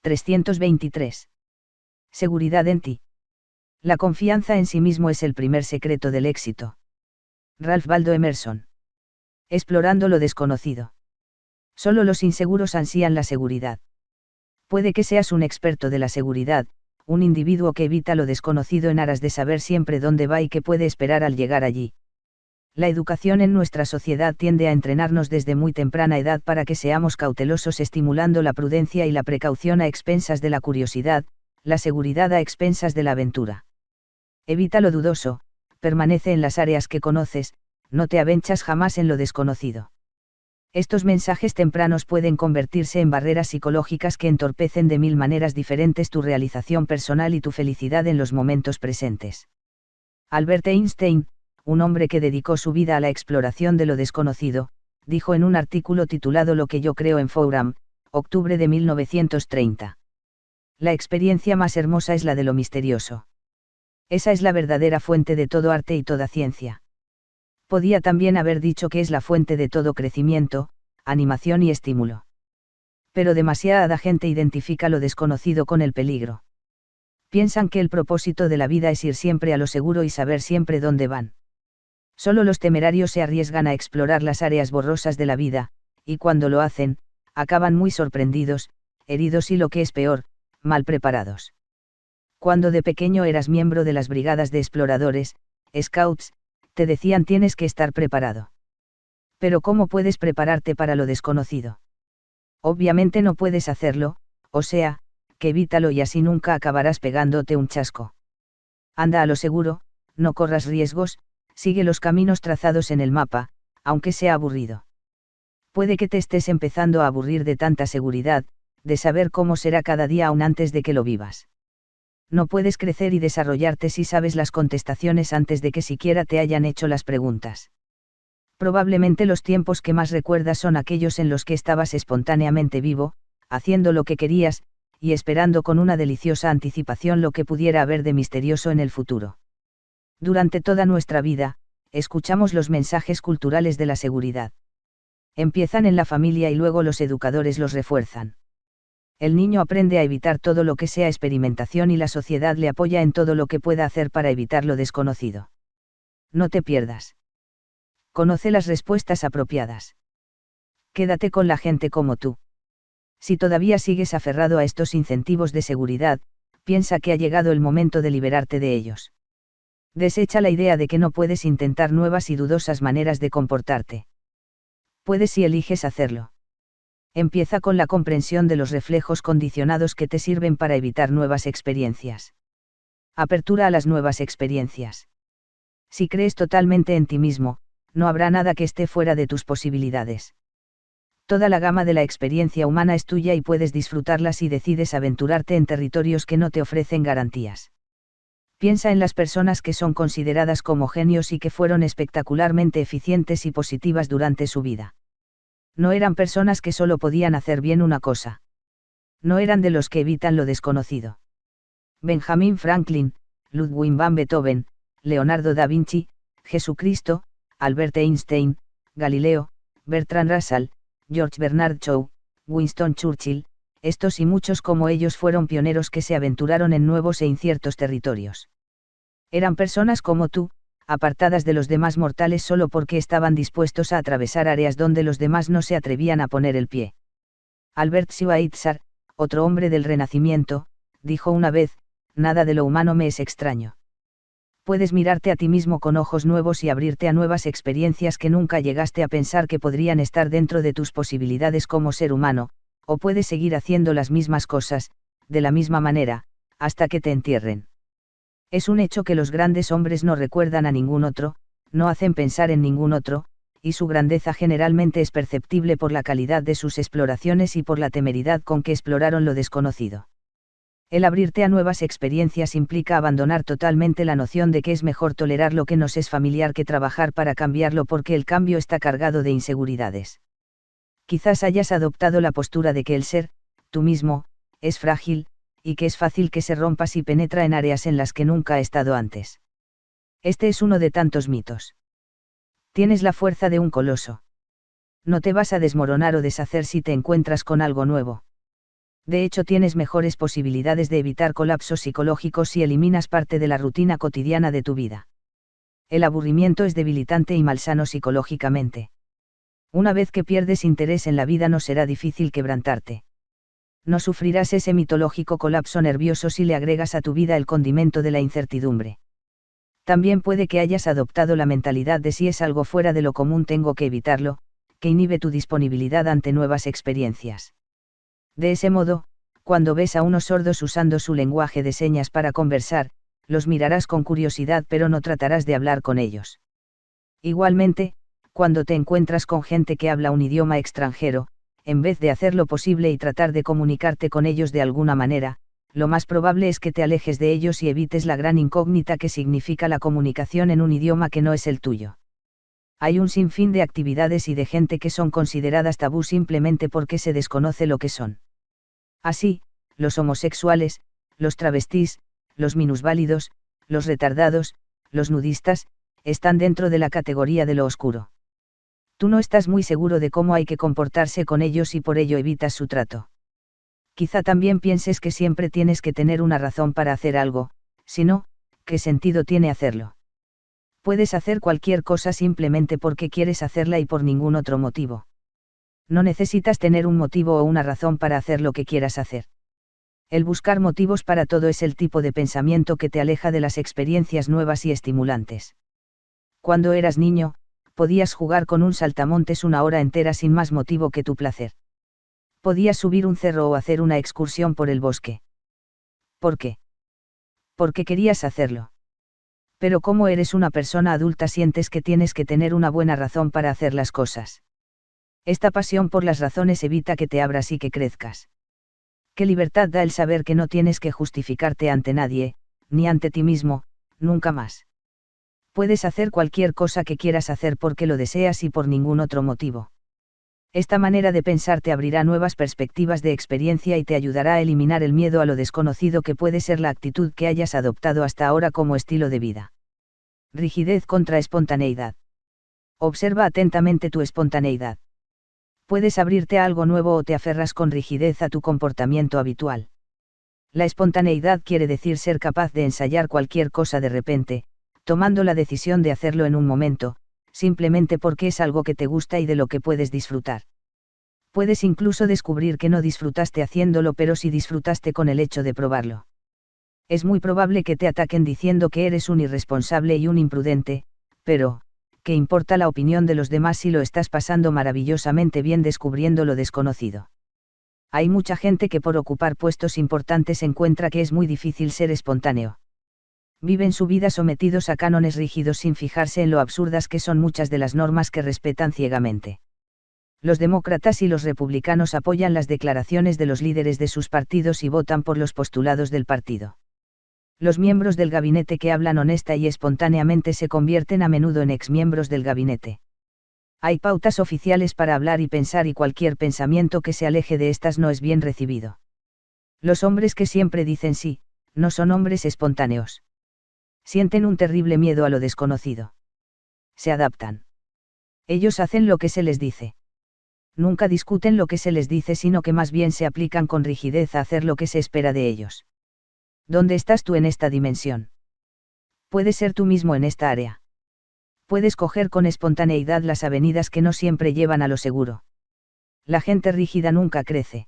323. Seguridad en ti. La confianza en sí mismo es el primer secreto del éxito. Ralph Waldo Emerson. Explorando lo desconocido. Solo los inseguros ansían la seguridad. Puede que seas un experto de la seguridad, un individuo que evita lo desconocido en aras de saber siempre dónde va y qué puede esperar al llegar allí. La educación en nuestra sociedad tiende a entrenarnos desde muy temprana edad para que seamos cautelosos, estimulando la prudencia y la precaución a expensas de la curiosidad, la seguridad a expensas de la aventura. Evita lo dudoso, permanece en las áreas que conoces, no te avenchas jamás en lo desconocido. Estos mensajes tempranos pueden convertirse en barreras psicológicas que entorpecen de mil maneras diferentes tu realización personal y tu felicidad en los momentos presentes. Albert Einstein, un hombre que dedicó su vida a la exploración de lo desconocido, dijo en un artículo titulado Lo que yo creo en Forum, octubre de 1930. La experiencia más hermosa es la de lo misterioso. Esa es la verdadera fuente de todo arte y toda ciencia. Podía también haber dicho que es la fuente de todo crecimiento, animación y estímulo. Pero demasiada gente identifica lo desconocido con el peligro. Piensan que el propósito de la vida es ir siempre a lo seguro y saber siempre dónde van. Solo los temerarios se arriesgan a explorar las áreas borrosas de la vida, y cuando lo hacen, acaban muy sorprendidos, heridos y lo que es peor, mal preparados. Cuando de pequeño eras miembro de las brigadas de exploradores, scouts, te decían tienes que estar preparado. Pero ¿cómo puedes prepararte para lo desconocido? Obviamente no puedes hacerlo, o sea, que evítalo y así nunca acabarás pegándote un chasco. Anda a lo seguro, no corras riesgos, sigue los caminos trazados en el mapa, aunque sea aburrido. Puede que te estés empezando a aburrir de tanta seguridad, de saber cómo será cada día aún antes de que lo vivas. No puedes crecer y desarrollarte si sabes las contestaciones antes de que siquiera te hayan hecho las preguntas. Probablemente los tiempos que más recuerdas son aquellos en los que estabas espontáneamente vivo, haciendo lo que querías, y esperando con una deliciosa anticipación lo que pudiera haber de misterioso en el futuro. Durante toda nuestra vida, escuchamos los mensajes culturales de la seguridad. Empiezan en la familia y luego los educadores los refuerzan. El niño aprende a evitar todo lo que sea experimentación y la sociedad le apoya en todo lo que pueda hacer para evitar lo desconocido. No te pierdas. Conoce las respuestas apropiadas. Quédate con la gente como tú. Si todavía sigues aferrado a estos incentivos de seguridad, piensa que ha llegado el momento de liberarte de ellos. Desecha la idea de que no puedes intentar nuevas y dudosas maneras de comportarte. Puedes si eliges hacerlo. Empieza con la comprensión de los reflejos condicionados que te sirven para evitar nuevas experiencias. Apertura a las nuevas experiencias. Si crees totalmente en ti mismo, no habrá nada que esté fuera de tus posibilidades. Toda la gama de la experiencia humana es tuya y puedes disfrutarla si decides aventurarte en territorios que no te ofrecen garantías. Piensa en las personas que son consideradas como genios y que fueron espectacularmente eficientes y positivas durante su vida. No eran personas que solo podían hacer bien una cosa. No eran de los que evitan lo desconocido. Benjamin Franklin, Ludwig van Beethoven, Leonardo da Vinci, Jesucristo, Albert Einstein, Galileo, Bertrand Russell, George Bernard Shaw, Winston Churchill, estos y muchos como ellos fueron pioneros que se aventuraron en nuevos e inciertos territorios. Eran personas como tú, apartadas de los demás mortales solo porque estaban dispuestos a atravesar áreas donde los demás no se atrevían a poner el pie. Albert Schweitzer, otro hombre del Renacimiento, dijo una vez, nada de lo humano me es extraño. Puedes mirarte a ti mismo con ojos nuevos y abrirte a nuevas experiencias que nunca llegaste a pensar que podrían estar dentro de tus posibilidades como ser humano, o puedes seguir haciendo las mismas cosas, de la misma manera, hasta que te entierren. Es un hecho que los grandes hombres no recuerdan a ningún otro, no hacen pensar en ningún otro, y su grandeza generalmente es perceptible por la calidad de sus exploraciones y por la temeridad con que exploraron lo desconocido. El abrirte a nuevas experiencias implica abandonar totalmente la noción de que es mejor tolerar lo que nos es familiar que trabajar para cambiarlo porque el cambio está cargado de inseguridades. Quizás hayas adoptado la postura de que el ser, tú mismo, es frágil, y que es fácil que se rompa si penetra en áreas en las que nunca ha estado antes. Este es uno de tantos mitos. Tienes la fuerza de un coloso. No te vas a desmoronar o deshacer si te encuentras con algo nuevo. De hecho, tienes mejores posibilidades de evitar colapsos psicológicos si eliminas parte de la rutina cotidiana de tu vida. El aburrimiento es debilitante y malsano psicológicamente. Una vez que pierdes interés en la vida no será difícil quebrantarte. No sufrirás ese mitológico colapso nervioso si le agregas a tu vida el condimento de la incertidumbre. También puede que hayas adoptado la mentalidad de si es algo fuera de lo común tengo que evitarlo, que inhibe tu disponibilidad ante nuevas experiencias. De ese modo, cuando ves a unos sordos usando su lenguaje de señas para conversar, los mirarás con curiosidad pero no tratarás de hablar con ellos. Igualmente, cuando te encuentras con gente que habla un idioma extranjero, en vez de hacer lo posible y tratar de comunicarte con ellos de alguna manera, lo más probable es que te alejes de ellos y evites la gran incógnita que significa la comunicación en un idioma que no es el tuyo. Hay un sinfín de actividades y de gente que son consideradas tabú simplemente porque se desconoce lo que son. Así, los homosexuales, los travestís, los minusválidos, los retardados, los nudistas, están dentro de la categoría de lo oscuro. Tú no estás muy seguro de cómo hay que comportarse con ellos y por ello evitas su trato. Quizá también pienses que siempre tienes que tener una razón para hacer algo, si no, ¿qué sentido tiene hacerlo? Puedes hacer cualquier cosa simplemente porque quieres hacerla y por ningún otro motivo. No necesitas tener un motivo o una razón para hacer lo que quieras hacer. El buscar motivos para todo es el tipo de pensamiento que te aleja de las experiencias nuevas y estimulantes. Cuando eras niño, podías jugar con un saltamontes una hora entera sin más motivo que tu placer. Podías subir un cerro o hacer una excursión por el bosque. ¿Por qué? Porque querías hacerlo. Pero como eres una persona adulta sientes que tienes que tener una buena razón para hacer las cosas. Esta pasión por las razones evita que te abras y que crezcas. ¿Qué libertad da el saber que no tienes que justificarte ante nadie, ni ante ti mismo, nunca más? Puedes hacer cualquier cosa que quieras hacer porque lo deseas y por ningún otro motivo. Esta manera de pensar te abrirá nuevas perspectivas de experiencia y te ayudará a eliminar el miedo a lo desconocido que puede ser la actitud que hayas adoptado hasta ahora como estilo de vida. Rigidez contra espontaneidad. Observa atentamente tu espontaneidad. Puedes abrirte a algo nuevo o te aferras con rigidez a tu comportamiento habitual. La espontaneidad quiere decir ser capaz de ensayar cualquier cosa de repente, tomando la decisión de hacerlo en un momento, simplemente porque es algo que te gusta y de lo que puedes disfrutar. Puedes incluso descubrir que no disfrutaste haciéndolo, pero sí disfrutaste con el hecho de probarlo. Es muy probable que te ataquen diciendo que eres un irresponsable y un imprudente, pero, ¿qué importa la opinión de los demás si lo estás pasando maravillosamente bien descubriendo lo desconocido? Hay mucha gente que por ocupar puestos importantes encuentra que es muy difícil ser espontáneo. Viven su vida sometidos a cánones rígidos sin fijarse en lo absurdas que son muchas de las normas que respetan ciegamente. Los demócratas y los republicanos apoyan las declaraciones de los líderes de sus partidos y votan por los postulados del partido. Los miembros del gabinete que hablan honesta y espontáneamente se convierten a menudo en exmiembros del gabinete. Hay pautas oficiales para hablar y pensar y cualquier pensamiento que se aleje de estas no es bien recibido. Los hombres que siempre dicen sí, no son hombres espontáneos. Sienten un terrible miedo a lo desconocido. Se adaptan. Ellos hacen lo que se les dice. Nunca discuten lo que se les dice, sino que más bien se aplican con rigidez a hacer lo que se espera de ellos. ¿Dónde estás tú en esta dimensión? Puedes ser tú mismo en esta área. Puedes coger con espontaneidad las avenidas que no siempre llevan a lo seguro. La gente rígida nunca crece.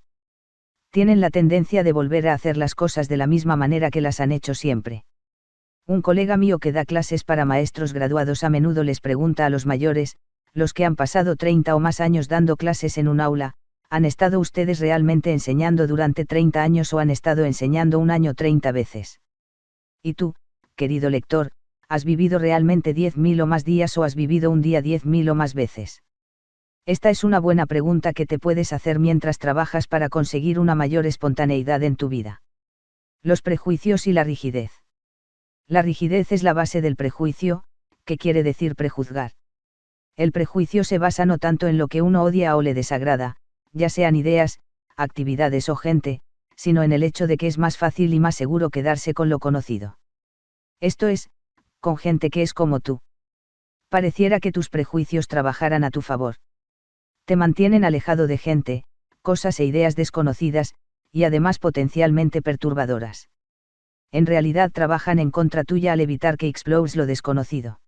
Tienen la tendencia de volver a hacer las cosas de la misma manera que las han hecho siempre. Un colega mío que da clases para maestros graduados a menudo les pregunta a los mayores, los que han pasado 30 o más años dando clases en un aula, ¿han estado ustedes realmente enseñando durante 30 años o han estado enseñando un año 30 veces? ¿Y tú, querido lector, has vivido realmente 10.000 o más días o has vivido un día 10.000 o más veces? Esta es una buena pregunta que te puedes hacer mientras trabajas para conseguir una mayor espontaneidad en tu vida. Los prejuicios y la rigidez. La rigidez es la base del prejuicio, que quiere decir prejuzgar. El prejuicio se basa no tanto en lo que uno odia o le desagrada, ya sean ideas, actividades o gente, sino en el hecho de que es más fácil y más seguro quedarse con lo conocido. Esto es, con gente que es como tú. Pareciera que tus prejuicios trabajaran a tu favor. Te mantienen alejado de gente, cosas e ideas desconocidas, y además potencialmente perturbadoras. En realidad trabajan en contra tuya al evitar que explores lo desconocido.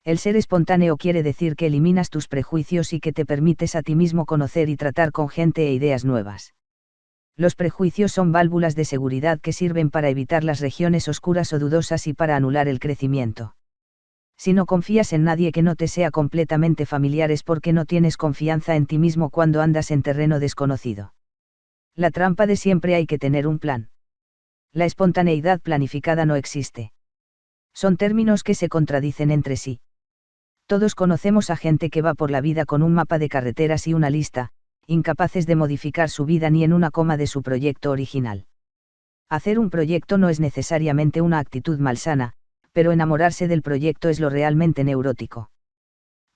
El ser espontáneo quiere decir que eliminas tus prejuicios y que te permites a ti mismo conocer y tratar con gente e ideas nuevas. Los prejuicios son válvulas de seguridad que sirven para evitar las regiones oscuras o dudosas y para anular el crecimiento. Si no confías en nadie que no te sea completamente familiar es porque no tienes confianza en ti mismo cuando andas en terreno desconocido. La trampa de siempre hay que tener un plan. La espontaneidad planificada no existe. Son términos que se contradicen entre sí. Todos conocemos a gente que va por la vida con un mapa de carreteras y una lista, incapaces de modificar su vida ni en una coma de su proyecto original. Hacer un proyecto no es necesariamente una actitud malsana, pero enamorarse del proyecto es lo realmente neurótico.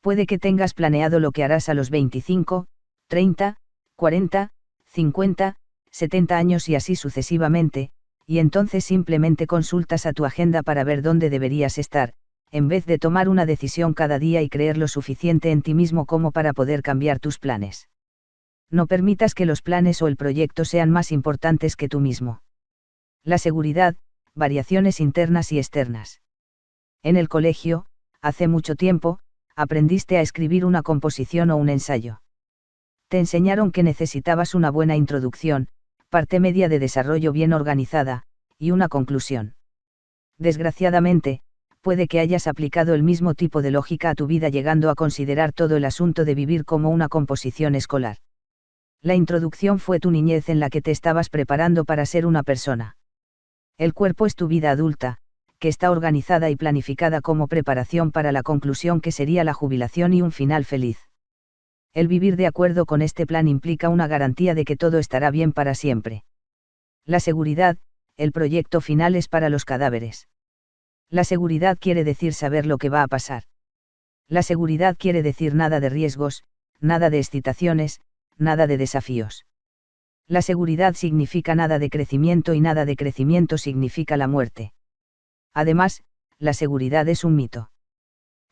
Puede que tengas planeado lo que harás a los 25, 30, 40, 50, 70 años y así sucesivamente, y entonces simplemente consultas a tu agenda para ver dónde deberías estar, en vez de tomar una decisión cada día y creer lo suficiente en ti mismo como para poder cambiar tus planes. No permitas que los planes o el proyecto sean más importantes que tú mismo. La seguridad, variaciones internas y externas. En el colegio, hace mucho tiempo, aprendiste a escribir una composición o un ensayo. Te enseñaron que necesitabas una buena introducción, parte media de desarrollo bien organizada, y una conclusión. Desgraciadamente, puede que hayas aplicado el mismo tipo de lógica a tu vida llegando a considerar todo el asunto de vivir como una composición escolar. La introducción fue tu niñez en la que te estabas preparando para ser una persona. El cuerpo es tu vida adulta, que está organizada y planificada como preparación para la conclusión que sería la jubilación y un final feliz. El vivir de acuerdo con este plan implica una garantía de que todo estará bien para siempre. La seguridad, el proyecto final es para los cadáveres. La seguridad quiere decir saber lo que va a pasar. La seguridad quiere decir nada de riesgos, nada de excitaciones, nada de desafíos. La seguridad significa nada de crecimiento y nada de crecimiento significa la muerte. Además, la seguridad es un mito.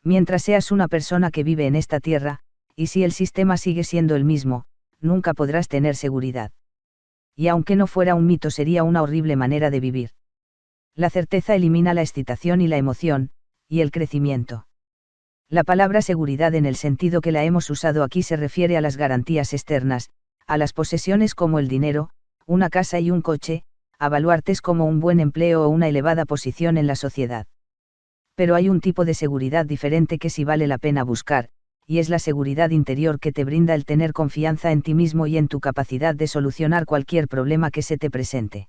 Mientras seas una persona que vive en esta tierra, y si el sistema sigue siendo el mismo, nunca podrás tener seguridad. Y aunque no fuera un mito sería una horrible manera de vivir. La certeza elimina la excitación y la emoción, y el crecimiento. La palabra seguridad en el sentido que la hemos usado aquí se refiere a las garantías externas, a las posesiones como el dinero, una casa y un coche, a baluartes como un buen empleo o una elevada posición en la sociedad. Pero hay un tipo de seguridad diferente que sí vale la pena buscar, y es la seguridad interior que te brinda el tener confianza en ti mismo y en tu capacidad de solucionar cualquier problema que se te presente.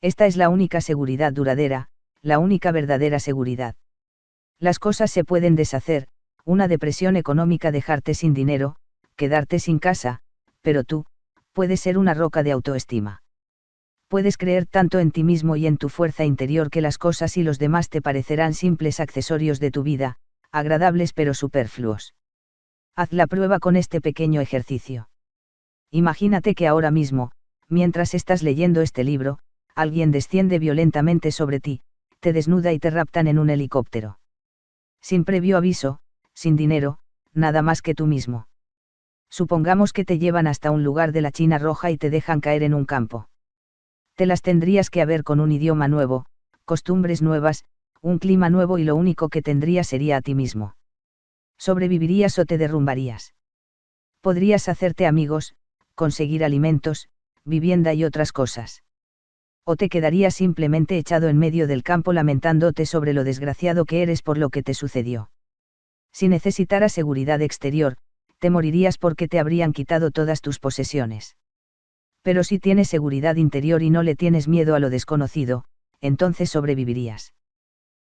Esta es la única seguridad duradera, la única verdadera seguridad. Las cosas se pueden deshacer, una depresión económica dejarte sin dinero, quedarte sin casa, pero tú, puedes ser una roca de autoestima. Puedes creer tanto en ti mismo y en tu fuerza interior que las cosas y los demás te parecerán simples accesorios de tu vida, agradables pero superfluos. Haz la prueba con este pequeño ejercicio. Imagínate que ahora mismo, mientras estás leyendo este libro, alguien desciende violentamente sobre ti, te desnuda y te raptan en un helicóptero. Sin previo aviso, sin dinero, nada más que tú mismo. Supongamos que te llevan hasta un lugar de la China roja y te dejan caer en un campo. Te las tendrías que haber con un idioma nuevo, costumbres nuevas, un clima nuevo y lo único que tendrías sería a ti mismo. ¿Sobrevivirías o te derrumbarías? Podrías hacerte amigos, conseguir alimentos, vivienda y otras cosas. O te quedarías simplemente echado en medio del campo lamentándote sobre lo desgraciado que eres por lo que te sucedió. Si necesitaras seguridad exterior, te morirías porque te habrían quitado todas tus posesiones. Pero si tienes seguridad interior y no le tienes miedo a lo desconocido, entonces sobrevivirías.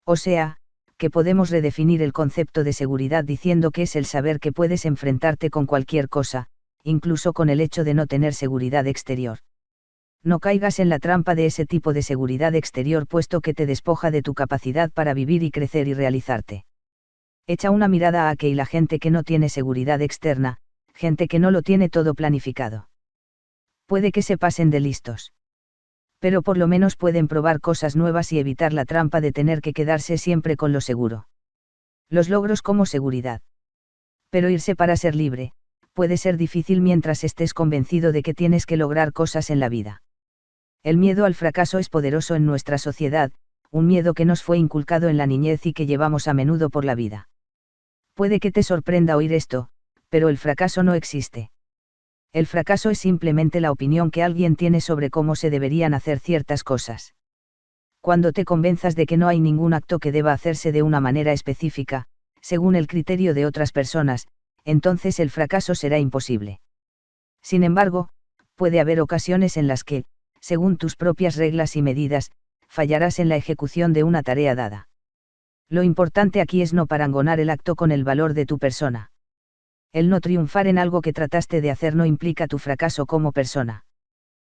O sea, que podemos redefinir el concepto de seguridad diciendo que es el saber que puedes enfrentarte con cualquier cosa, incluso con el hecho de no tener seguridad exterior. No caigas en la trampa de ese tipo de seguridad exterior puesto que te despoja de tu capacidad para vivir y crecer y realizarte. Echa una mirada a la gente que no tiene seguridad externa, gente que no lo tiene todo planificado. Puede que se pasen de listos. Pero por lo menos pueden probar cosas nuevas y evitar la trampa de tener que quedarse siempre con lo seguro. Los logros como seguridad. Pero irse para ser libre, puede ser difícil mientras estés convencido de que tienes que lograr cosas en la vida. El miedo al fracaso es poderoso en nuestra sociedad, un miedo que nos fue inculcado en la niñez y que llevamos a menudo por la vida. Puede que te sorprenda oír esto, pero el fracaso no existe. El fracaso es simplemente la opinión que alguien tiene sobre cómo se deberían hacer ciertas cosas. Cuando te convenzas de que no hay ningún acto que deba hacerse de una manera específica, según el criterio de otras personas, entonces el fracaso será imposible. Sin embargo, puede haber ocasiones en las que, según tus propias reglas y medidas, fallarás en la ejecución de una tarea dada. Lo importante aquí es no parangonar el acto con el valor de tu persona. El no triunfar en algo que trataste de hacer no implica tu fracaso como persona.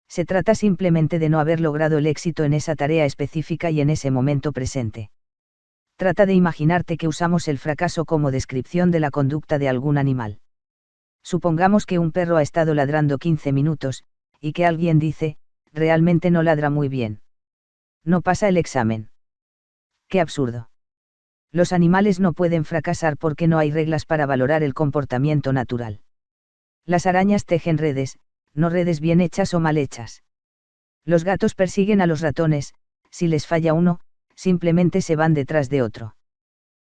Se trata simplemente de no haber logrado el éxito en esa tarea específica y en ese momento presente. Trata de imaginarte que usamos el fracaso como descripción de la conducta de algún animal. Supongamos que un perro ha estado ladrando 15 minutos, y que alguien dice, realmente no ladra muy bien. No pasa el examen. ¡Qué absurdo! Los animales no pueden fracasar porque no hay reglas para valorar el comportamiento natural. Las arañas tejen redes, no redes bien hechas o mal hechas. Los gatos persiguen a los ratones, si les falla uno, simplemente se van detrás de otro.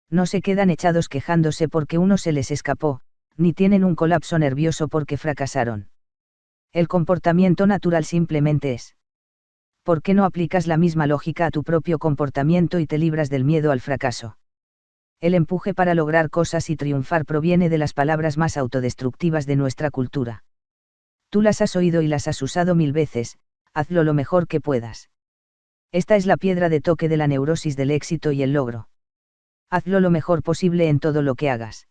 No se quedan echados quejándose porque uno se les escapó, ni tienen un colapso nervioso porque fracasaron. El comportamiento natural simplemente es. ¿Por qué no aplicas la misma lógica a tu propio comportamiento y te libras del miedo al fracaso? El empuje para lograr cosas y triunfar proviene de las palabras más autodestructivas de nuestra cultura. Tú las has oído y las has usado 1000 veces, hazlo lo mejor que puedas. Esta es la piedra de toque de la neurosis del éxito y el logro. Hazlo lo mejor posible en todo lo que hagas.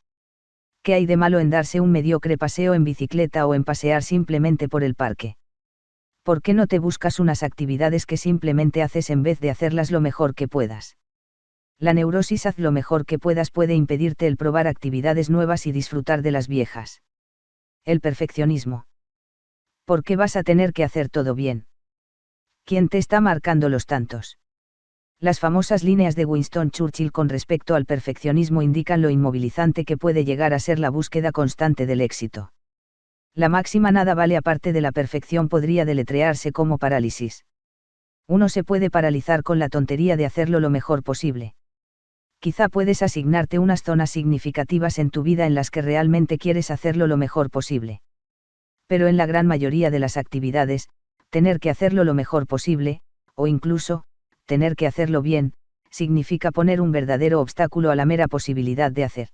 ¿Qué hay de malo en darse un mediocre paseo en bicicleta o en pasear simplemente por el parque? ¿Por qué no te buscas unas actividades que simplemente haces en vez de hacerlas lo mejor que puedas? La neurosis haz lo mejor que puedas puede impedirte el probar actividades nuevas y disfrutar de las viejas. El perfeccionismo. ¿Por qué vas a tener que hacer todo bien? ¿Quién te está marcando los tantos? Las famosas líneas de Winston Churchill con respecto al perfeccionismo indican lo inmovilizante que puede llegar a ser la búsqueda constante del éxito. La máxima nada vale aparte de la perfección podría deletrearse como parálisis. Uno se puede paralizar con la tontería de hacerlo lo mejor posible. Quizá puedes asignarte unas zonas significativas en tu vida en las que realmente quieres hacerlo lo mejor posible. Pero en la gran mayoría de las actividades, tener que hacerlo lo mejor posible, o incluso, tener que hacerlo bien, significa poner un verdadero obstáculo a la mera posibilidad de hacer.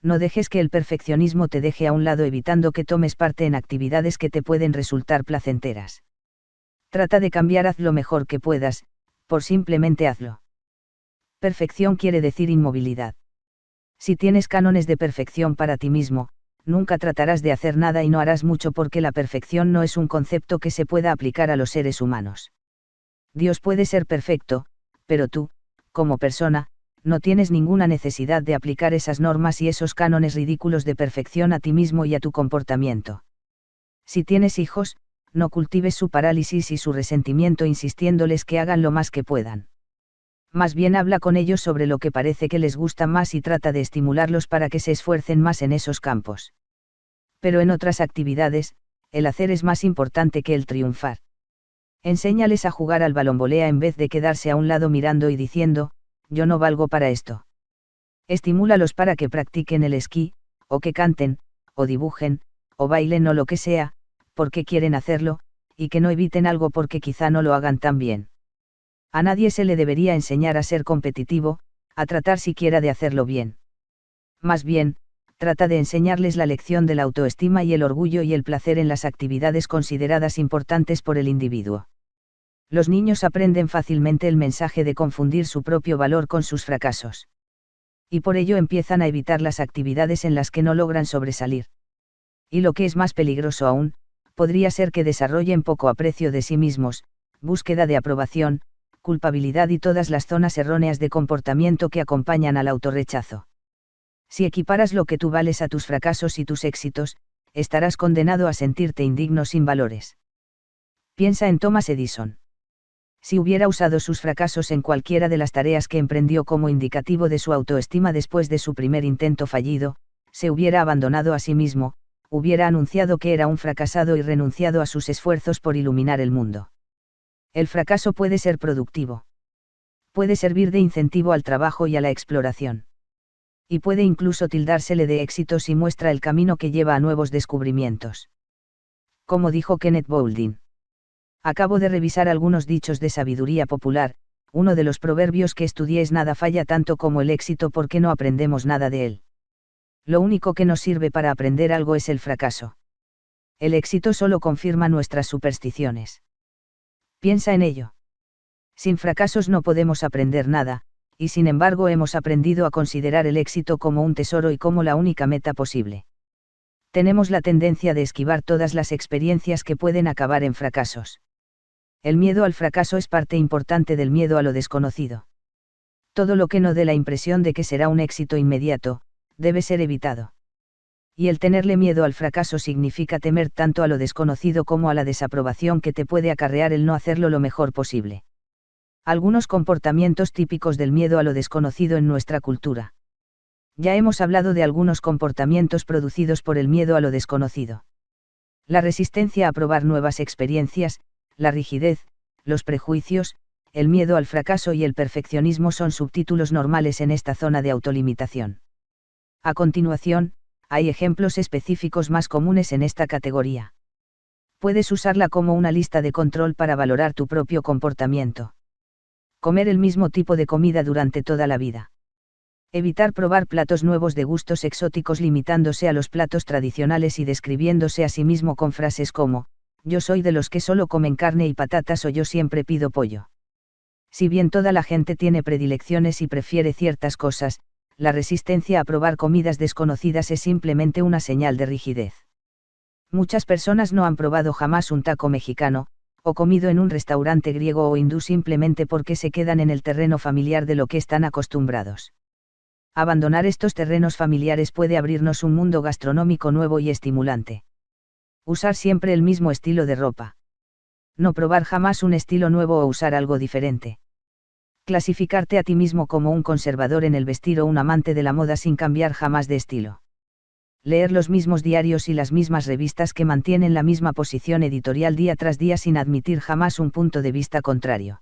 No dejes que el perfeccionismo te deje a un lado evitando que tomes parte en actividades que te pueden resultar placenteras. Trata de cambiar haz lo mejor que puedas, por simplemente hazlo. Perfección quiere decir inmovilidad. Si tienes cánones de perfección para ti mismo, nunca tratarás de hacer nada y no harás mucho porque la perfección no es un concepto que se pueda aplicar a los seres humanos. Dios puede ser perfecto, pero tú, como persona, no tienes ninguna necesidad de aplicar esas normas y esos cánones ridículos de perfección a ti mismo y a tu comportamiento. Si tienes hijos, no cultives su parálisis y su resentimiento insistiéndoles que hagan lo más que puedan. Más bien habla con ellos sobre lo que parece que les gusta más y trata de estimularlos para que se esfuercen más en esos campos. Pero en otras actividades, el hacer es más importante que el triunfar. Enséñales a jugar al balonvolea en vez de quedarse a un lado mirando y diciendo, yo no valgo para esto. Estimúlalos para que practiquen el esquí, o que canten, o dibujen, o bailen o lo que sea, porque quieren hacerlo, y que no eviten algo porque quizá no lo hagan tan bien. A nadie se le debería enseñar a ser competitivo, a tratar siquiera de hacerlo bien. Más bien, trata de enseñarles la lección de la autoestima y el orgullo y el placer en las actividades consideradas importantes por el individuo. Los niños aprenden fácilmente el mensaje de confundir su propio valor con sus fracasos. Y por ello empiezan a evitar las actividades en las que no logran sobresalir. Y lo que es más peligroso aún, podría ser que desarrollen poco aprecio de sí mismos, búsqueda de aprobación, culpabilidad y todas las zonas erróneas de comportamiento que acompañan al autorrechazo. Si equiparas lo que tú vales a tus fracasos y tus éxitos, estarás condenado a sentirte indigno sin valores. Piensa en Thomas Edison. Si hubiera usado sus fracasos en cualquiera de las tareas que emprendió como indicativo de su autoestima después de su primer intento fallido, se hubiera abandonado a sí mismo, hubiera anunciado que era un fracasado y renunciado a sus esfuerzos por iluminar el mundo. El fracaso puede ser productivo. Puede servir de incentivo al trabajo y a la exploración. Y puede incluso tildársele de éxito si muestra el camino que lleva a nuevos descubrimientos. Como dijo Kenneth Boulding. Acabo de revisar algunos dichos de sabiduría popular. Uno de los proverbios que estudié es: nada falla tanto como el éxito porque no aprendemos nada de él. Lo único que nos sirve para aprender algo es el fracaso. El éxito solo confirma nuestras supersticiones. Piensa en ello. Sin fracasos no podemos aprender nada, y sin embargo hemos aprendido a considerar el éxito como un tesoro y como la única meta posible. Tenemos la tendencia de esquivar todas las experiencias que pueden acabar en fracasos. El miedo al fracaso es parte importante del miedo a lo desconocido. Todo lo que no dé la impresión de que será un éxito inmediato, debe ser evitado. Y el tenerle miedo al fracaso significa temer tanto a lo desconocido como a la desaprobación que te puede acarrear el no hacerlo lo mejor posible. Algunos comportamientos típicos del miedo a lo desconocido en nuestra cultura. Ya hemos hablado de algunos comportamientos producidos por el miedo a lo desconocido. La resistencia a probar nuevas experiencias, la rigidez, los prejuicios, el miedo al fracaso y el perfeccionismo son subtítulos normales en esta zona de autolimitación. A continuación, hay ejemplos específicos más comunes en esta categoría. Puedes usarla como una lista de control para valorar tu propio comportamiento. Comer el mismo tipo de comida durante toda la vida. Evitar probar platos nuevos de gustos exóticos limitándose a los platos tradicionales y describiéndose a sí mismo con frases como: yo soy de los que solo comen carne y patatas, o yo siempre pido pollo. Si bien toda la gente tiene predilecciones y prefiere ciertas cosas, la resistencia a probar comidas desconocidas es simplemente una señal de rigidez. Muchas personas no han probado jamás un taco mexicano, o comido en un restaurante griego o hindú simplemente porque se quedan en el terreno familiar de lo que están acostumbrados. Abandonar estos terrenos familiares puede abrirnos un mundo gastronómico nuevo y estimulante. Usar siempre el mismo estilo de ropa. No probar jamás un estilo nuevo o usar algo diferente. Clasificarte a ti mismo como un conservador en el vestir o un amante de la moda sin cambiar jamás de estilo. Leer los mismos diarios y las mismas revistas que mantienen la misma posición editorial día tras día sin admitir jamás un punto de vista contrario.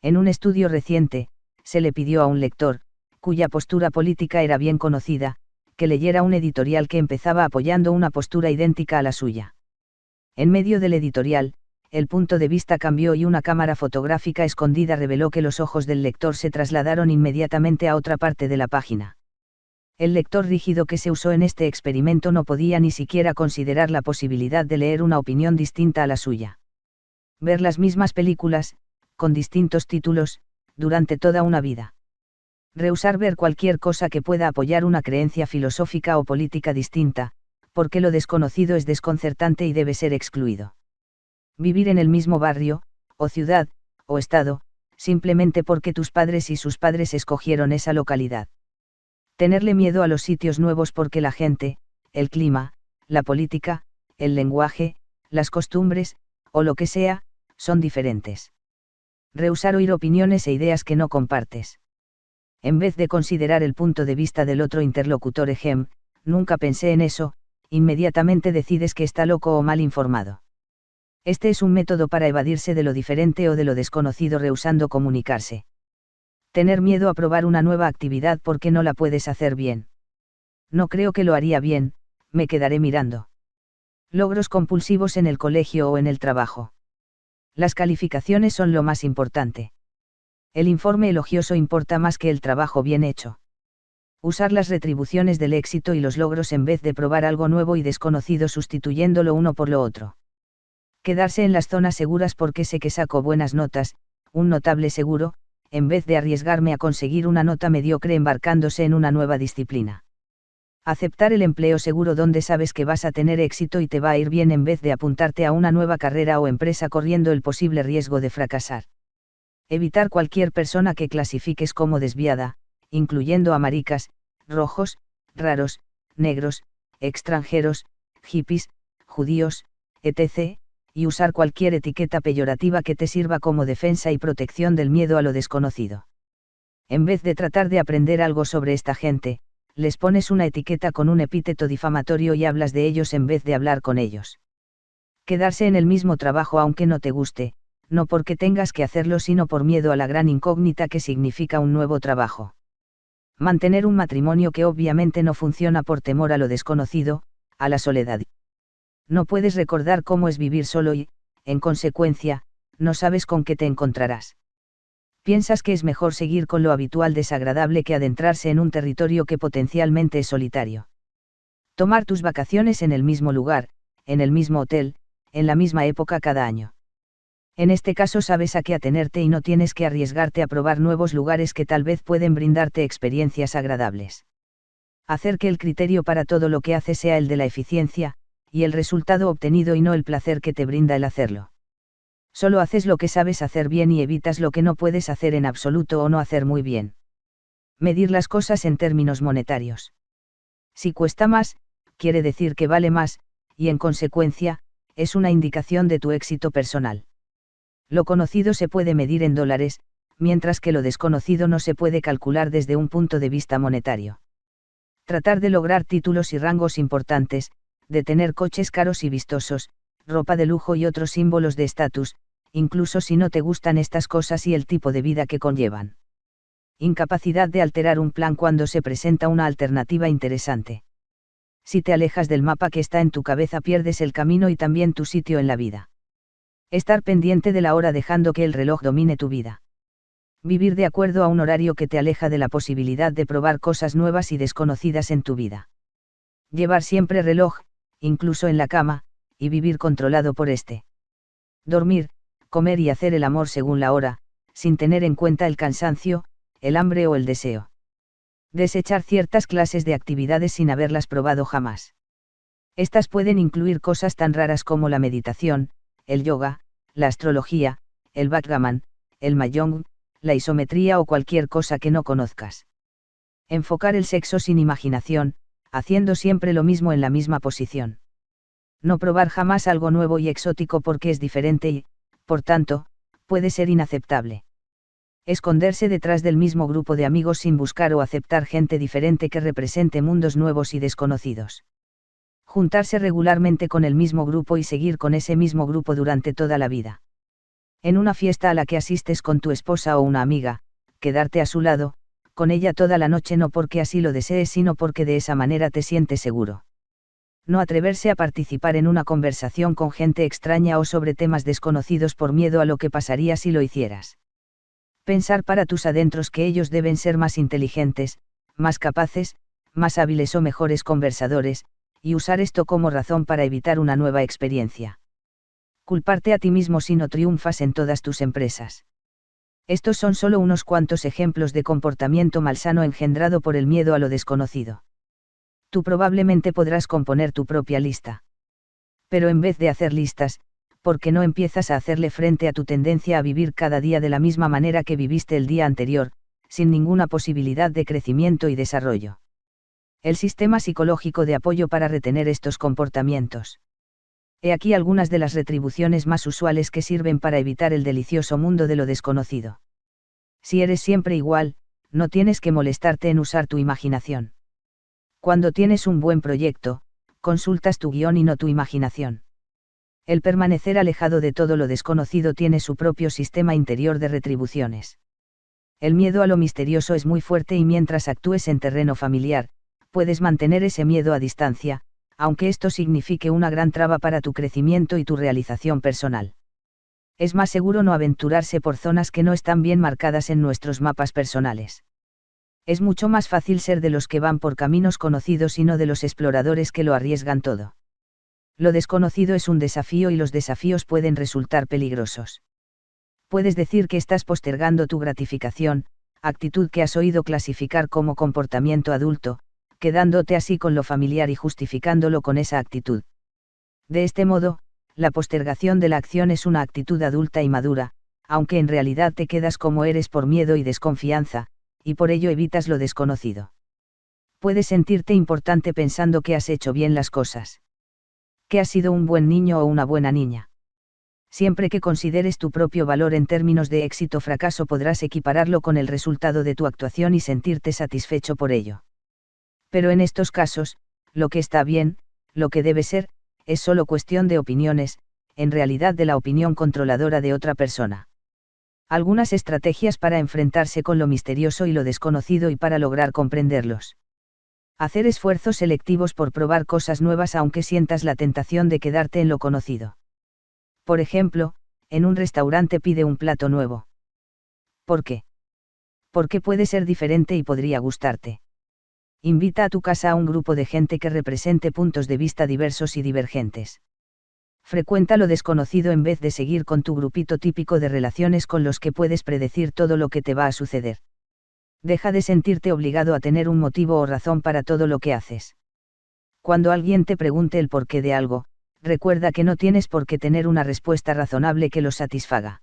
En un estudio reciente, se le pidió a un lector, cuya postura política era bien conocida, que leyera un editorial que empezaba apoyando una postura idéntica a la suya. En medio del editorial, el punto de vista cambió y una cámara fotográfica escondida reveló que los ojos del lector se trasladaron inmediatamente a otra parte de la página. El lector rígido que se usó en este experimento no podía ni siquiera considerar la posibilidad de leer una opinión distinta a la suya. Ver las mismas películas, con distintos títulos, durante toda una vida. Rehusar ver cualquier cosa que pueda apoyar una creencia filosófica o política distinta, porque lo desconocido es desconcertante y debe ser excluido. Vivir en el mismo barrio, o ciudad, o estado, simplemente porque tus padres y sus padres escogieron esa localidad. Tenerle miedo a los sitios nuevos porque la gente, el clima, la política, el lenguaje, las costumbres, o lo que sea, son diferentes. Rehusar oír opiniones e ideas que no compartes. En vez de considerar el punto de vista del otro interlocutor, nunca pensé en eso, inmediatamente decides que está loco o mal informado. Este es un método para evadirse de lo diferente o de lo desconocido rehusando comunicarse. Tener miedo a probar una nueva actividad porque no la puedes hacer bien. No creo que lo haría bien, me quedaré mirando. Logros compulsivos en el colegio o en el trabajo. Las calificaciones son lo más importante. El informe elogioso importa más que el trabajo bien hecho. Usar las retribuciones del éxito y los logros en vez de probar algo nuevo y desconocido sustituyendo lo uno por lo otro. Quedarse en las zonas seguras porque sé que saco buenas notas, un notable seguro, en vez de arriesgarme a conseguir una nota mediocre embarcándose en una nueva disciplina. Aceptar el empleo seguro donde sabes que vas a tener éxito y te va a ir bien en vez de apuntarte a una nueva carrera o empresa corriendo el posible riesgo de fracasar. Evitar cualquier persona que clasifiques como desviada, incluyendo a maricas, rojos, raros, negros, extranjeros, hippies, judíos, etc., y usar cualquier etiqueta peyorativa que te sirva como defensa y protección del miedo a lo desconocido. En vez de tratar de aprender algo sobre esta gente, les pones una etiqueta con un epíteto difamatorio y hablas de ellos en vez de hablar con ellos. Quedarse en el mismo trabajo aunque no te guste, no porque tengas que hacerlo sino por miedo a la gran incógnita que significa un nuevo trabajo. Mantener un matrimonio que obviamente no funciona por temor a lo desconocido, a la soledad. No puedes recordar cómo es vivir solo y, en consecuencia, no sabes con qué te encontrarás. Piensas que es mejor seguir con lo habitual desagradable que adentrarse en un territorio que potencialmente es solitario. Tomar tus vacaciones en el mismo lugar, en el mismo hotel, en la misma época cada año. En este caso sabes a qué atenerte y no tienes que arriesgarte a probar nuevos lugares que tal vez pueden brindarte experiencias agradables. Hacer que el criterio para todo lo que haces sea el de la eficiencia, y el resultado obtenido y no el placer que te brinda el hacerlo. Solo haces lo que sabes hacer bien y evitas lo que no puedes hacer en absoluto o no hacer muy bien. Medir las cosas en términos monetarios. Si cuesta más, quiere decir que vale más, y en consecuencia, es una indicación de tu éxito personal. Lo conocido se puede medir en dólares, mientras que lo desconocido no se puede calcular desde un punto de vista monetario. Tratar de lograr títulos y rangos importantes, de tener coches caros y vistosos, ropa de lujo y otros símbolos de estatus, incluso si no te gustan estas cosas y el tipo de vida que conllevan. Incapacidad de alterar un plan cuando se presenta una alternativa interesante. Si te alejas del mapa que está en tu cabeza pierdes el camino y también tu sitio en la vida. Estar pendiente de la hora dejando que el reloj domine tu vida. Vivir de acuerdo a un horario que te aleja de la posibilidad de probar cosas nuevas y desconocidas en tu vida. Llevar siempre reloj, incluso en la cama, y vivir controlado por este. Dormir, comer y hacer el amor según la hora, sin tener en cuenta el cansancio, el hambre o el deseo. Desechar ciertas clases de actividades sin haberlas probado jamás. Estas pueden incluir cosas tan raras como la meditación, el yoga, la astrología, el backgammon, el mahjong, la isometría o cualquier cosa que no conozcas. Enfocar el sexo sin imaginación, haciendo siempre lo mismo en la misma posición. No probar jamás algo nuevo y exótico porque es diferente y, por tanto, puede ser inaceptable. Esconderse detrás del mismo grupo de amigos sin buscar o aceptar gente diferente que represente mundos nuevos y desconocidos. Juntarse regularmente con el mismo grupo y seguir con ese mismo grupo durante toda la vida. En una fiesta a la que asistes con tu esposa o una amiga, quedarte a su lado, con ella toda la noche no porque así lo desees sino porque de esa manera te sientes seguro. No atreverse a participar en una conversación con gente extraña o sobre temas desconocidos por miedo a lo que pasaría si lo hicieras. Pensar para tus adentros que ellos deben ser más inteligentes, más capaces, más hábiles o mejores conversadores, y usar esto como razón para evitar una nueva experiencia. Culparte a ti mismo si no triunfas en todas tus empresas. Estos son solo unos cuantos ejemplos de comportamiento malsano engendrado por el miedo a lo desconocido. Tú probablemente podrás componer tu propia lista. Pero en vez de hacer listas, ¿por qué no empiezas a hacerle frente a tu tendencia a vivir cada día de la misma manera que viviste el día anterior, sin ninguna posibilidad de crecimiento y desarrollo? El sistema psicológico de apoyo para retener estos comportamientos. He aquí algunas de las retribuciones más usuales que sirven para evitar el delicioso mundo de lo desconocido. Si eres siempre igual, no tienes que molestarte en usar tu imaginación. Cuando tienes un buen proyecto, consultas tu guión y no tu imaginación. El permanecer alejado de todo lo desconocido tiene su propio sistema interior de retribuciones. El miedo a lo misterioso es muy fuerte y mientras actúes en terreno familiar, puedes mantener ese miedo a distancia, aunque esto signifique una gran traba para tu crecimiento y tu realización personal. Es más seguro no aventurarse por zonas que no están bien marcadas en nuestros mapas personales. Es mucho más fácil ser de los que van por caminos conocidos y no de los exploradores que lo arriesgan todo. Lo desconocido es un desafío y los desafíos pueden resultar peligrosos. Puedes decir que estás postergando tu gratificación, actitud que has oído clasificar como comportamiento adulto, quedándote así con lo familiar y justificándolo con esa actitud. De este modo, la postergación de la acción es una actitud adulta y madura, aunque en realidad te quedas como eres por miedo y desconfianza, y por ello evitas lo desconocido. Puedes sentirte importante pensando que has hecho bien las cosas. Que has sido un buen niño o una buena niña. Siempre que consideres tu propio valor en términos de éxito o fracaso podrás equipararlo con el resultado de tu actuación y sentirte satisfecho por ello. Pero en estos casos, lo que está bien, lo que debe ser, es solo cuestión de opiniones, en realidad de la opinión controladora de otra persona. Algunas estrategias para enfrentarse con lo misterioso y lo desconocido y para lograr comprenderlos. Hacer esfuerzos selectivos por probar cosas nuevas aunque sientas la tentación de quedarte en lo conocido. Por ejemplo, en un restaurante pide un plato nuevo. ¿Por qué? Porque puede ser diferente y podría gustarte. Invita a tu casa a un grupo de gente que represente puntos de vista diversos y divergentes. Frecuenta lo desconocido en vez de seguir con tu grupito típico de relaciones con los que puedes predecir todo lo que te va a suceder. Deja de sentirte obligado a tener un motivo o razón para todo lo que haces. Cuando alguien te pregunte el porqué de algo, recuerda que no tienes por qué tener una respuesta razonable que lo satisfaga.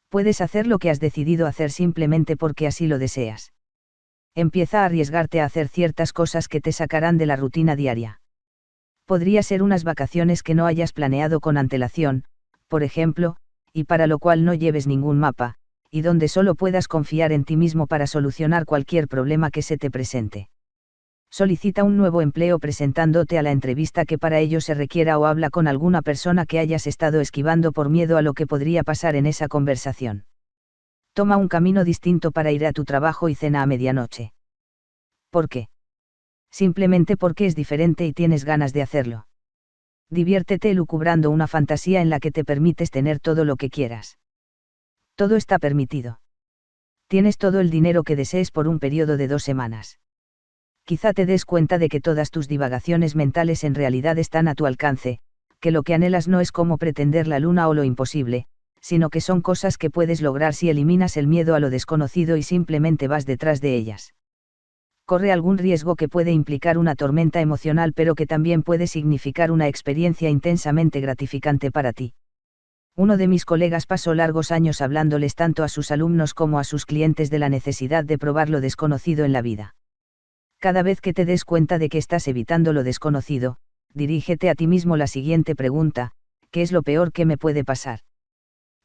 Puedes hacer lo que has decidido hacer simplemente porque así lo deseas. Empieza a arriesgarte a hacer ciertas cosas que te sacarán de la rutina diaria. Podría ser unas vacaciones que no hayas planeado con antelación, por ejemplo, y para lo cual no lleves ningún mapa, y donde solo puedas confiar en ti mismo para solucionar cualquier problema que se te presente. Solicita un nuevo empleo presentándote a la entrevista que para ello se requiera o habla con alguna persona que hayas estado esquivando por miedo a lo que podría pasar en esa conversación. Toma un camino distinto para ir a tu trabajo y cena a medianoche. ¿Por qué? Simplemente porque es diferente y tienes ganas de hacerlo. Diviértete elucubrando una fantasía en la que te permites tener todo lo que quieras. Todo está permitido. Tienes todo el dinero que desees por un periodo de 2 semanas. Quizá te des cuenta de que todas tus divagaciones mentales en realidad están a tu alcance, que lo que anhelas no es como pretender la luna o lo imposible, sino que son cosas que puedes lograr si eliminas el miedo a lo desconocido y simplemente vas detrás de ellas. Corre algún riesgo que puede implicar una tormenta emocional pero que también puede significar una experiencia intensamente gratificante para ti. Uno de mis colegas pasó largos años hablándoles tanto a sus alumnos como a sus clientes de la necesidad de probar lo desconocido en la vida. Cada vez que te des cuenta de que estás evitando lo desconocido, dirígete a ti mismo la siguiente pregunta: ¿qué es lo peor que me puede pasar?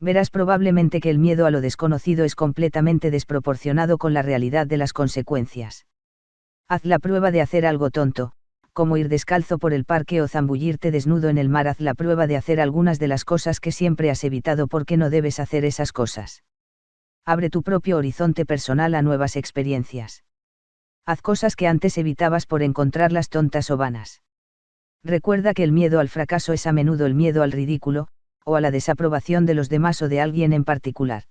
Verás probablemente que el miedo a lo desconocido es completamente desproporcionado con la realidad de las consecuencias. Haz la prueba de hacer algo tonto, como ir descalzo por el parque o zambullirte desnudo en el mar. Haz la prueba de hacer algunas de las cosas que siempre has evitado porque no debes hacer esas cosas. Abre tu propio horizonte personal a nuevas experiencias. Haz cosas que antes evitabas por encontrarlas tontas o vanas. Recuerda que el miedo al fracaso es a menudo el miedo al ridículo, o a la desaprobación de los demás o de alguien en particular.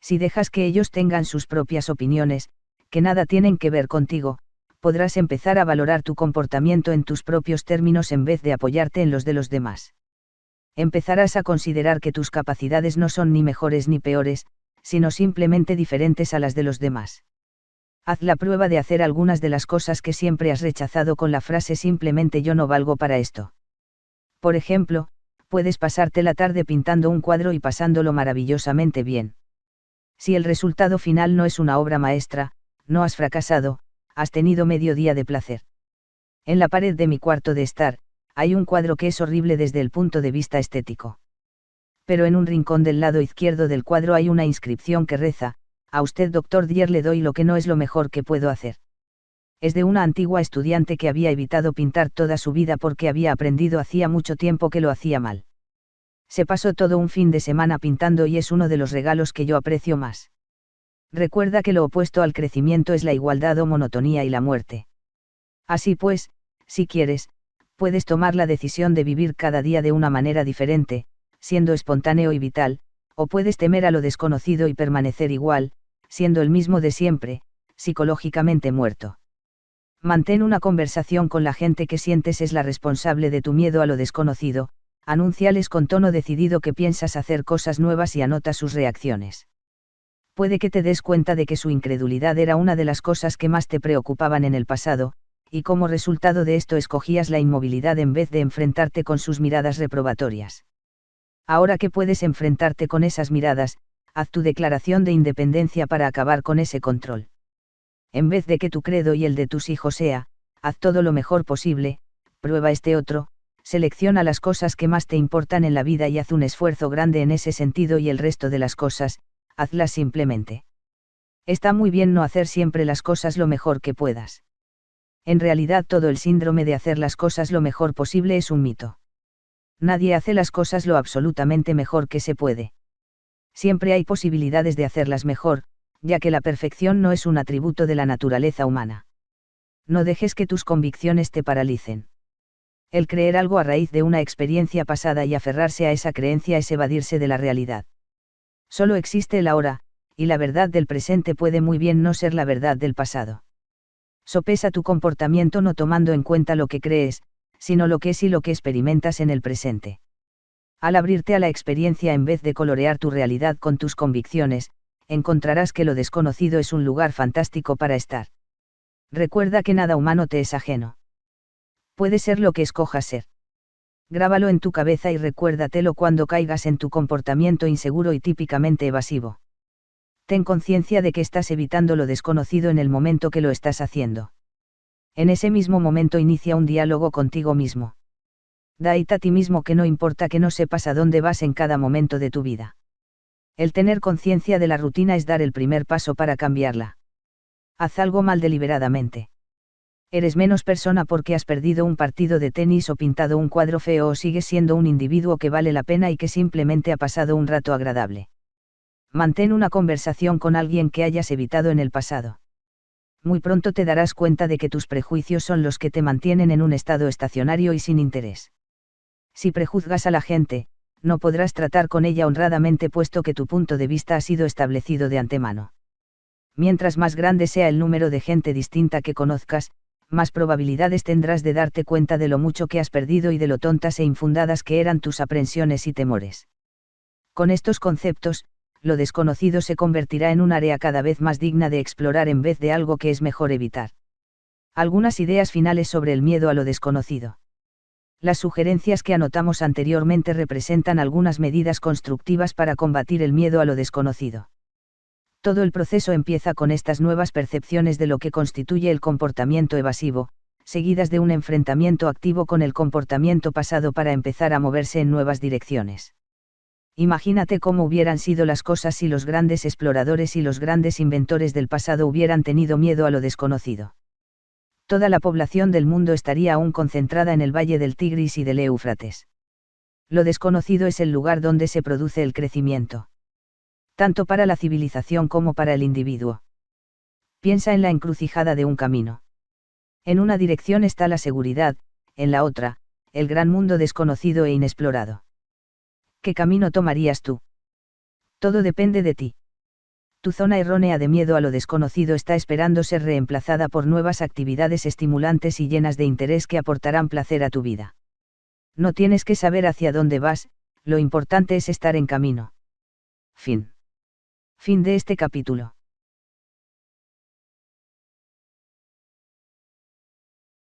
Si dejas que ellos tengan sus propias opiniones, que nada tienen que ver contigo, podrás empezar a valorar tu comportamiento en tus propios términos en vez de apoyarte en los de los demás. Empezarás a considerar que tus capacidades no son ni mejores ni peores, sino simplemente diferentes a las de los demás. Haz la prueba de hacer algunas de las cosas que siempre has rechazado con la frase simplemente yo no valgo para esto. Por ejemplo, puedes pasarte la tarde pintando un cuadro y pasándolo maravillosamente bien. Si el resultado final no es una obra maestra, no has fracasado, has tenido medio día de placer. En la pared de mi cuarto de estar, hay un cuadro que es horrible desde el punto de vista estético. Pero en un rincón del lado izquierdo del cuadro hay una inscripción que reza: a usted doctor Dier le doy lo que no es lo mejor que puedo hacer. Es de una antigua estudiante que había evitado pintar toda su vida porque había aprendido hacía mucho tiempo que lo hacía mal. Se pasó todo un fin de semana pintando y es uno de los regalos que yo aprecio más. Recuerda que lo opuesto al crecimiento es la igualdad o monotonía y la muerte. Así pues, si quieres, puedes tomar la decisión de vivir cada día de una manera diferente, siendo espontáneo y vital, o puedes temer a lo desconocido y permanecer igual, siendo el mismo de siempre, psicológicamente muerto. Mantén una conversación con la gente que sientes es la responsable de tu miedo a lo desconocido, anúnciales con tono decidido que piensas hacer cosas nuevas y anota sus reacciones. Puede que te des cuenta de que su incredulidad era una de las cosas que más te preocupaban en el pasado, y como resultado de esto escogías la inmovilidad en vez de enfrentarte con sus miradas reprobatorias. Ahora que puedes enfrentarte con esas miradas, haz tu declaración de independencia para acabar con ese control. En vez de que tu credo y el de tus hijos sea: haz todo lo mejor posible, prueba este otro, selecciona las cosas que más te importan en la vida y haz un esfuerzo grande en ese sentido y el resto de las cosas, hazlas simplemente. Está muy bien no hacer siempre las cosas lo mejor que puedas. En realidad todo el síndrome de hacer las cosas lo mejor posible es un mito. Nadie hace las cosas lo absolutamente mejor que se puede. Siempre hay posibilidades de hacerlas mejor, ya que la perfección no es un atributo de la naturaleza humana. No dejes que tus convicciones te paralicen. El creer algo a raíz de una experiencia pasada y aferrarse a esa creencia es evadirse de la realidad. Solo existe el ahora, y la verdad del presente puede muy bien no ser la verdad del pasado. Sopesa tu comportamiento no tomando en cuenta lo que crees, sino lo que es y lo que experimentas en el presente. Al abrirte a la experiencia en vez de colorear tu realidad con tus convicciones, encontrarás que lo desconocido es un lugar fantástico para estar. Recuerda que nada humano te es ajeno. Puede ser lo que escojas ser. Grábalo en tu cabeza y recuérdatelo cuando caigas en tu comportamiento inseguro y típicamente evasivo. Ten conciencia de que estás evitando lo desconocido en el momento que lo estás haciendo. En ese mismo momento inicia un diálogo contigo mismo. Date a ti mismo que no importa que no sepas a dónde vas en cada momento de tu vida. El tener conciencia de la rutina es dar el primer paso para cambiarla. Haz algo mal deliberadamente. Eres menos persona porque has perdido un partido de tenis o pintado un cuadro feo o sigues siendo un individuo que vale la pena y que simplemente ha pasado un rato agradable. Mantén una conversación con alguien que hayas evitado en el pasado. Muy pronto te darás cuenta de que tus prejuicios son los que te mantienen en un estado estacionario y sin interés. Si prejuzgas a la gente, no podrás tratar con ella honradamente puesto que tu punto de vista ha sido establecido de antemano. Mientras más grande sea el número de gente distinta que conozcas, más probabilidades tendrás de darte cuenta de lo mucho que has perdido y de lo tontas e infundadas que eran tus aprensiones y temores. Con estos conceptos, lo desconocido se convertirá en un área cada vez más digna de explorar en vez de algo que es mejor evitar. Algunas ideas finales sobre el miedo a lo desconocido. Las sugerencias que anotamos anteriormente representan algunas medidas constructivas para combatir el miedo a lo desconocido. Todo el proceso empieza con estas nuevas percepciones de lo que constituye el comportamiento evasivo, seguidas de un enfrentamiento activo con el comportamiento pasado para empezar a moverse en nuevas direcciones. Imagínate cómo hubieran sido las cosas si los grandes exploradores y los grandes inventores del pasado hubieran tenido miedo a lo desconocido. Toda la población del mundo estaría aún concentrada en el valle del Tigris y del Éufrates. Lo desconocido es el lugar donde se produce el crecimiento. Tanto para la civilización como para el individuo. Piensa en la encrucijada de un camino. En una dirección está la seguridad, en la otra, el gran mundo desconocido e inexplorado. ¿Qué camino tomarías tú? Todo depende de ti. Tu zona errónea de miedo a lo desconocido está esperando ser reemplazada por nuevas actividades estimulantes y llenas de interés que aportarán placer a tu vida. No tienes que saber hacia dónde vas, lo importante es estar en camino. Fin de este capítulo.